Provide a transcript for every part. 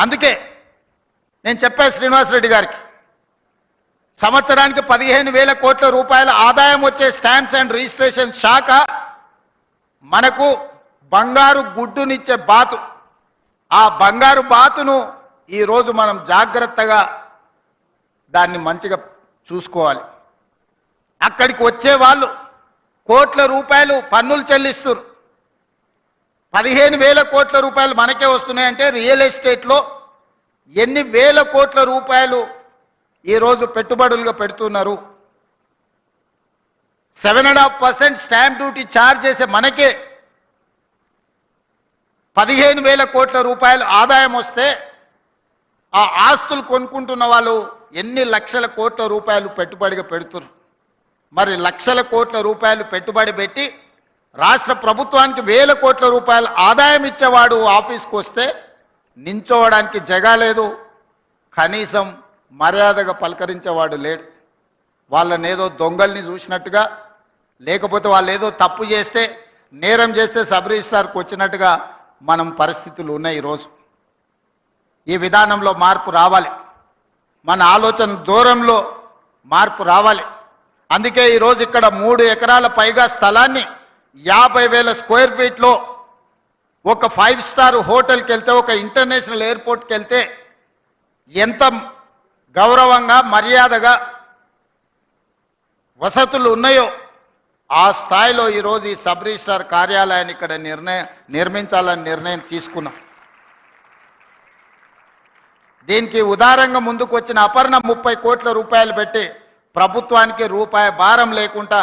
అందుకే నేను చెప్పా శ్రీనివాసరెడ్డి గారికి, సంవత్సరానికి 15,000 కోట్ల రూపాయల ఆదాయం వచ్చే స్టాంప్స్ అండ్ రిజిస్ట్రేషన్ శాఖ మనకు బంగారు గుడ్డునిచ్చే బాతు. ఆ బంగారు బాతును ఈరోజు మనం జాగ్రత్తగా దాన్ని మంచిగా చూసుకోవాలి. అక్కడికి వచ్చే వాళ్ళు కోట్ల రూపాయలు పన్నులు చెల్లిస్తారు. 15,000 కోట్ల రూపాయలు మనకే వస్తున్నాయంటే రియల్ ఎస్టేట్లో ఎన్ని వేల కోట్ల రూపాయలు ఈరోజు పెట్టుబడులుగా పెడుతున్నారు. 7.5% స్టాంప్ డ్యూటీ ఛార్జ్ చేసే మనకే 15,000 కోట్ల రూపాయలు ఆదాయం వస్తే ఆ ఆస్తులు కొనుక్కుంటున్న వాళ్ళు ఎన్ని లక్షల కోట్ల రూపాయలు పెట్టుబడిగా పెడుతున్నారు. మరి లక్షల కోట్ల రూపాయలు పెట్టుబడి పెట్టి రాష్ట్ర ప్రభుత్వానికి వేల కోట్ల రూపాయల ఆదాయం ఇచ్చేవాడు ఆఫీస్కి వస్తే నించోవడానికి జగా లేదు, కనీసం మర్యాదగా పలకరించేవాడు లేడు. వాళ్ళనేదో దొంగల్ని చూసినట్టుగా, లేకపోతే వాళ్ళు ఏదో తప్పు చేస్తే నేరం చేస్తే సబ్ రిజిస్ట్రార్కి వచ్చినట్టుగా మనం పరిస్థితులు ఉన్నాయి. ఈరోజు ఈ విధానంలో మార్పు రావాలి, మన ఆలోచన దూరంలో మార్పు రావాలి. అందుకే ఈరోజు ఇక్కడ 3 ఎకరాల పైగా స్థలాన్ని 50,000 స్క్వేర్ ఫీట్లో ఒక 5 స్టార్ హోటల్కి వెళ్తే, ఒక ఇంటర్నేషనల్ ఎయిర్పోర్ట్కి వెళ్తే ఎంత గౌరవంగా మర్యాదగా వసతులు ఉన్నాయో ఆ స్థాయిలో ఈరోజు ఈ సబ్ రిజిస్ట్రార్ కార్యాలయాన్ని ఇక్కడ నిర్మించాలని నిర్ణయం తీసుకున్నాం. దీనికి ఉదారంగా ముందుకు వచ్చిన అపర్ణ 30 కోట్ల రూపాయలు పెట్టి ప్రభుత్వానికి రూపాయి భారం లేకుండా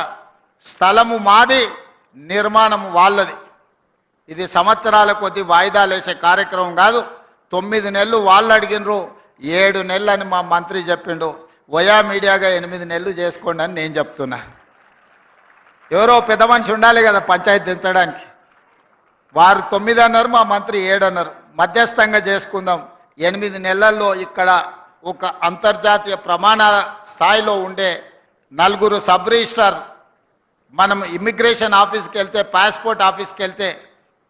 స్థలము మాది, నిర్మాణం వాళ్ళది. ఇది సంవత్సరాల కొద్ది వాయిదాలు వేసే కార్యక్రమం కాదు. 9 నెలలు వాళ్ళు అడిగినరు, 7 నెలలు అని మా మంత్రి చెప్పిండు. వయా మీడియాగా 8 నెలలు చేసుకోండి అని నేను చెప్తున్నా. ఎవరో పెద్ద మనిషి ఉండాలి కదా పంచాయతీ దించడానికి. వారు 9 అన్నారు, మా మంత్రి 7 అన్నారు. మధ్యస్థంగా చేసుకుందాం. 8 నెలల్లో ఇక్కడ ఒక అంతర్జాతీయ ప్రమాణాల స్థాయిలో ఉండే 4 సబ్ రిజిస్ట్రార్, మనం ఇమ్మిగ్రేషన్ ఆఫీస్కి వెళ్తే, పాస్పోర్ట్ ఆఫీస్కి వెళ్తే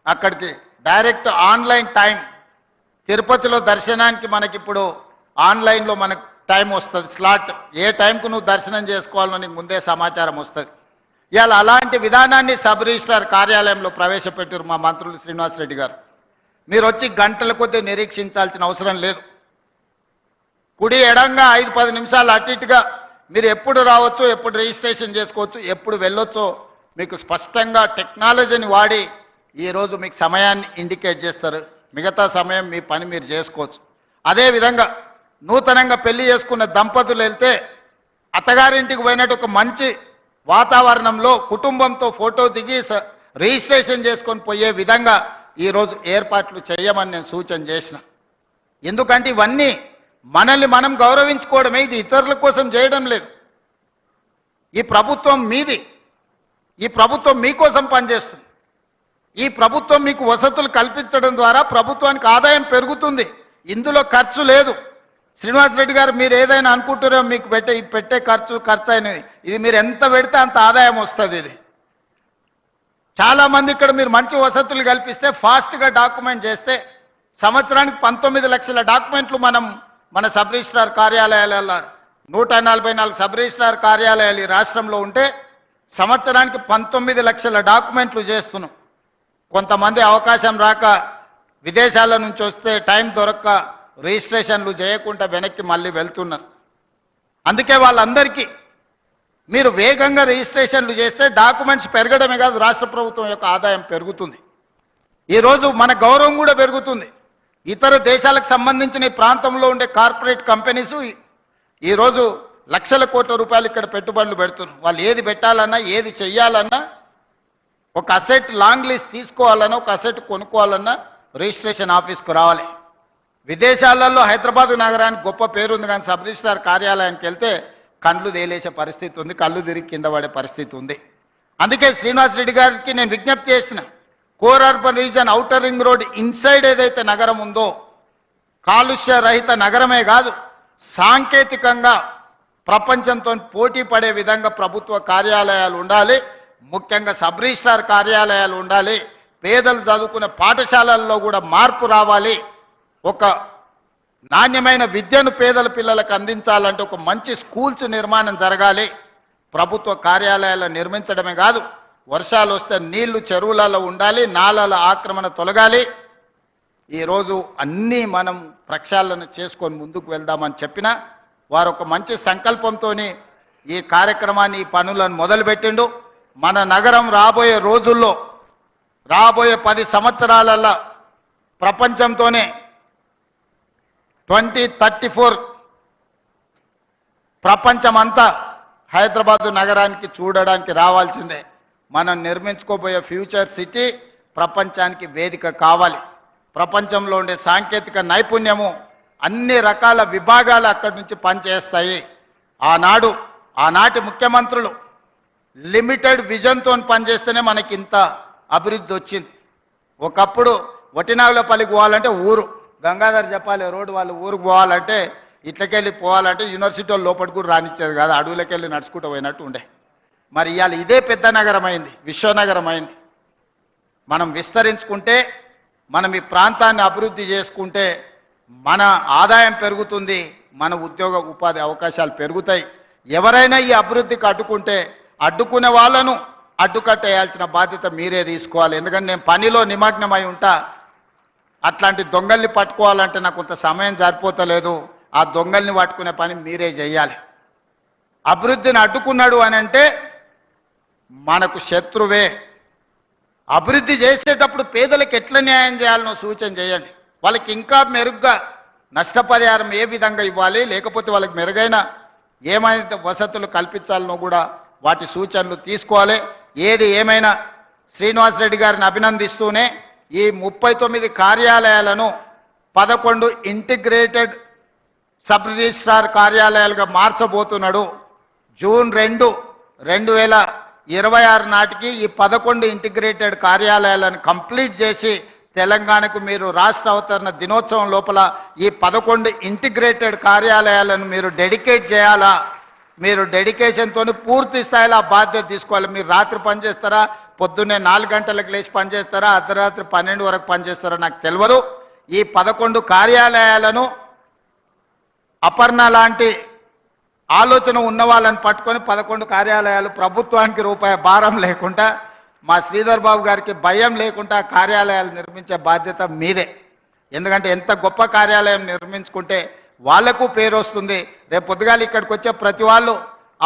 అక్కడికి డైరెక్ట్ ఆన్లైన్ టైం, తిరుపతిలో దర్శనానికి మనకిప్పుడు ఆన్లైన్లో మనకు టైం వస్తుంది, స్లాట్, ఏ టైంకు నువ్వు దర్శనం చేసుకోవాలో నీకు ముందే సమాచారం వస్తుంది. ఇవాళ అలాంటి విధానాన్ని సబ్ రిజిస్ట్రార్ కార్యాలయంలో ప్రవేశపెట్టారు మా మంత్రులు శ్రీనివాసరెడ్డి గారు. మీరు వచ్చి గంటల కొద్దీ నిరీక్షించాల్సిన అవసరం లేదు. కుడి ఎడంగా 5-10 నిమిషాలు అటు ఇటుగా మీరు ఎప్పుడు రావచ్చు, ఎప్పుడు రిజిస్ట్రేషన్ చేసుకోవచ్చు, ఎప్పుడు వెళ్ళొచ్చో మీకు స్పష్టంగా టెక్నాలజీని వాడి ఈరోజు మీకు సమయాన్ని ఇండికేట్ చేస్తారు. మిగతా సమయం మీ పని మీరు చేసుకోవచ్చు. అదేవిధంగా నూతనంగా పెళ్లి చేసుకున్న దంపతులు వెళ్తే అత్తగారింటికి పోయినట్టు ఒక మంచి వాతావరణంలో కుటుంబంతో ఫోటో దిగి రిజిస్ట్రేషన్ చేసుకొని పోయే విధంగా ఈరోజు ఏర్పాట్లు చేయమని నేను సూచన చేసిన. ఎందుకంటే ఇవన్నీ మనల్ని మనం గౌరవించుకోవడమే, ఇది ఇతరుల కోసం చేయడం లేదు. ఈ ప్రభుత్వం మీది, ఈ ప్రభుత్వం మీకోసం పనిచేస్తుంది. ఈ ప్రభుత్వం మీకు వసతులు కల్పించడం ద్వారా ప్రభుత్వానికి ఆదాయం పెరుగుతుంది. ఇందులో ఖర్చు లేదు. శ్రీనివాసరెడ్డి గారు, మీరు ఏదైనా అనుకుంటారో మీకు పెట్టే ఖర్చు అయినది, ఇది మీరు ఎంత పెడితే అంత ఆదాయం వస్తుంది. ఇది చాలామంది ఇక్కడ మీరు మంచి వసతులు కల్పిస్తే, ఫాస్ట్గా డాక్యుమెంట్ చేస్తే సంవత్సరానికి 19 లక్షల డాక్యుమెంట్లు మనం మన సబ్ రిజిస్ట్రార్ కార్యాలయాల 144 సబ్ రిజిస్ట్రార్ కార్యాలయాలు ఈ రాష్ట్రంలో ఉంటే సంవత్సరానికి 19 లక్షల డాక్యుమెంట్లు చేస్తున్నాం. కొంతమంది అవకాశం రాక విదేశాల నుంచి వస్తే టైం దొరక్క రిజిస్ట్రేషన్లు చేయకుండా వెనక్కి మళ్ళీ వెళ్తున్నారు. అందుకే వాళ్ళందరికీ మీరు వేగంగా రిజిస్ట్రేషన్లు చేస్తే డాక్యుమెంట్స్ పెరగడమే కాదు, రాష్ట్ర ప్రభుత్వం యొక్క ఆదాయం పెరుగుతుంది. ఈరోజు మన గౌరవం కూడా పెరుగుతుంది. ఇతర దేశాలకు సంబంధించిన ఈ ప్రాంతంలో ఉండే కార్పొరేట్ కంపెనీస్ ఈరోజు లక్షల కోట్ల రూపాయలు ఇక్కడ పెట్టుబడులు పెడుతున్నారు. వాళ్ళు ఏది పెట్టాలన్నా, ఏది చెయ్యాలన్నా, ఒక అసెట్ లాంగ్ లీజ్ తీసుకోవాలన్నా, ఒక అసెట్ కొనుక్కోవాలన్నా రిజిస్ట్రేషన్ ఆఫీస్కు రావాలి. విదేశాలలో హైదరాబాద్ నగరానికి గొప్ప పేరుంది, కానీ సబ్ రిజిస్ట్రార్ కార్యాలయానికి వెళ్తే కళ్ళు తేలేసే పరిస్థితి ఉంది, కళ్ళు తిరిగి కింద పడే పరిస్థితి ఉంది. అందుకే శ్రీనివాసరెడ్డి గారికి నేను విజ్ఞప్తి చేసిన, core urban reason outer ring road inside ఏదైతే నగరం ఉందో, కాలుష్య రహిత నగరమే కాదు, సాంకేతికంగా ప్రపంచంతో పోటీ పడే విధంగా ప్రభుత్వ కార్యాలయాలు ఉండాలి. ముఖ్యంగా సబ్ రిజిస్ట్రార్ కార్యాలయాలు ఉండాలి. పేదలు చదువుకునే పాఠశాలల్లో కూడా మార్పు రావాలి. ఒక నాణ్యమైన విద్యను పేదల పిల్లలకు అందించాలంటే ఒక మంచి స్కూల్స్ నిర్మాణం జరగాలి. ప్రభుత్వ కార్యాలయాలు నిర్మించడమే కాదు, వర్షాలు వస్తే నీళ్లు చెరువులలో ఉండాలి, నాలల ఆక్రమణ తొలగాలి. ఈరోజు అన్నీ మనం ప్రక్షాళన చేసుకొని ముందుకు వెళ్దామని చెప్పిన వారు ఒక మంచి సంకల్పంతో ఈ కార్యక్రమాన్ని, ఈ పనులను మొదలుపెట్టిండు. మన నగరం రాబోయే రోజుల్లో, రాబోయే 10 సంవత్సరాలలో ప్రపంచంతోనే 2034 ప్రపంచమంతా హైదరాబాదు నగరానికి చూడడానికి రావాల్సిందే. మనం నిర్మించుకోబోయే ఫ్యూచర్ సిటీ ప్రపంచానికి వేదిక కావాలి. ప్రపంచంలో ఉండే సాంకేతిక నైపుణ్యము అన్ని రకాల విభాగాలు అక్కడి నుంచి పనిచేస్తాయి. ఆనాటి ముఖ్యమంత్రులు లిమిటెడ్ విజన్తో పనిచేస్తేనే మనకి ఇంత అభివృద్ధి వచ్చింది. ఒకప్పుడు వటినాగులపల్లికి పోవాలంటే ఊరు, గంగాధర్ చెప్పాలి రోడ్డు, వాళ్ళు ఊరికి పోవాలంటే ఇట్లకెళ్ళి పోవాలంటే యూనివర్సిటీ లోపలికి కూడా రానిచ్చేది కాదు, అడవులకెళ్ళి నడుచుకుంటూ పోయినట్టు ఉండే. మరి ఇవాళ ఇదే పెద్ద నగరం అయింది, విశ్వనగరం అయింది. మనం విస్తరించుకుంటే, మనం ఈ ప్రాంతాన్ని అభివృద్ధి చేసుకుంటే మన ఆదాయం పెరుగుతుంది, మన ఉద్యోగ ఉపాధి అవకాశాలు పెరుగుతాయి. ఎవరైనా ఈ అభివృద్ధికి అడ్డుకునే వాళ్ళను అడ్డుకట్టేయాల్సిన బాధ్యత మీరే తీసుకోవాలి. ఎందుకంటే నేను పనిలో నిమగ్నమై ఉంటా. అట్లాంటి దొంగల్ని పట్టుకోవాలంటే నాకు కొంత సమయం సరిపోతలేదు. ఆ దొంగల్ని పట్టుకునే పని మీరే చేయాలి. అభివృద్ధిని అడ్డుకున్నాడు అని అంటే మనకు శత్రువే. అభివృద్ధి చేసేటప్పుడు పేదలకు ఎట్లా న్యాయం చేయాలనో సూచన చేయండి. వాళ్ళకి ఇంకా మెరుగ్గా నష్టపరిహారం ఏ విధంగా ఇవ్వాలి, లేకపోతే వాళ్ళకి మెరుగైన ఏమైనా వసతులు కల్పించాలనో కూడా వాటి సూచనలు తీసుకోవాలి. ఏది ఏమైనా శ్రీనివాసరెడ్డి గారిని అభినందిస్తూనే ఈ 39 కార్యాలయాలను 11 ఇంటిగ్రేటెడ్ సబ్ రిజిస్ట్రార్ కార్యాలయాలుగా మార్చబోతున్నాడు. జూన్ 2, 2026 నాటికి ఈ 11 ఇంటిగ్రేటెడ్ కార్యాలయాలను కంప్లీట్ చేసి తెలంగాణకు మీరు రాష్ట్ర అవతరణ దినోత్సవం లోపల ఈ 11 ఇంటిగ్రేటెడ్ కార్యాలయాలను మీరు డెడికేట్ చేయాలా. మీరు డెడికేషన్తో పూర్తి స్థాయిలో ఆ బాధ్యత తీసుకోవాలి. మీరు రాత్రి పనిచేస్తారా, పొద్దున్నే 4 గంటలకు లేచి పనిచేస్తారా, అర్ధరాత్రి 12 వరకు పనిచేస్తారా నాకు తెలియదు. ఈ 11 కార్యాలయాలను అపర్ణ లాంటి ఆలోచన ఉన్న వాళ్ళని పట్టుకొని 11 కార్యాలయాలు ప్రభుత్వానికి రూపాయి భారం లేకుండా, మా శ్రీధర్ బాబు గారికి భయం లేకుండా కార్యాలయాలు నిర్మించే బాధ్యత మీదే. ఎందుకంటే ఎంత గొప్ప కార్యాలయం నిర్మించుకుంటే వాళ్లకు పేరు వస్తుంది. రేపు పొద్దుగాలు ఇక్కడికి వచ్చే ప్రతి వాళ్ళు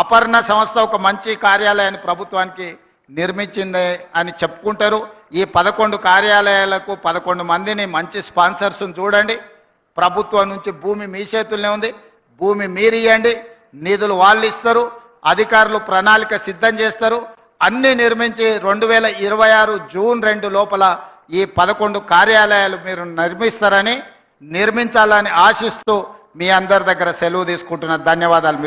అపర్ణ సంస్థ ఒక మంచి కార్యాలయాన్ని ప్రభుత్వానికి నిర్మించింది అని చెప్పుకుంటారు. ఈ 11 కార్యాలయాలకు 11 మందిని మంచి స్పాన్సర్స్ని చూడండి. ప్రభుత్వం నుంచి భూమి మీ చేతుల్లోనే ఉంది, భూమి మీరు ఇవ్వండి, నిధులు వాళ్ళు ఇస్తారు, అధికారులు ప్రణాళిక సిద్ధం చేస్తారు. అన్ని నిర్మించి 2026 జూన్ 2 లోపల ఈ 11 కార్యాలయాలు మీరు నిర్మిస్తారని, నిర్మించాలని ఆశిస్తూ మీ అందరి దగ్గర సెలవు తీసుకుంటున్న ధన్యవాదాలు.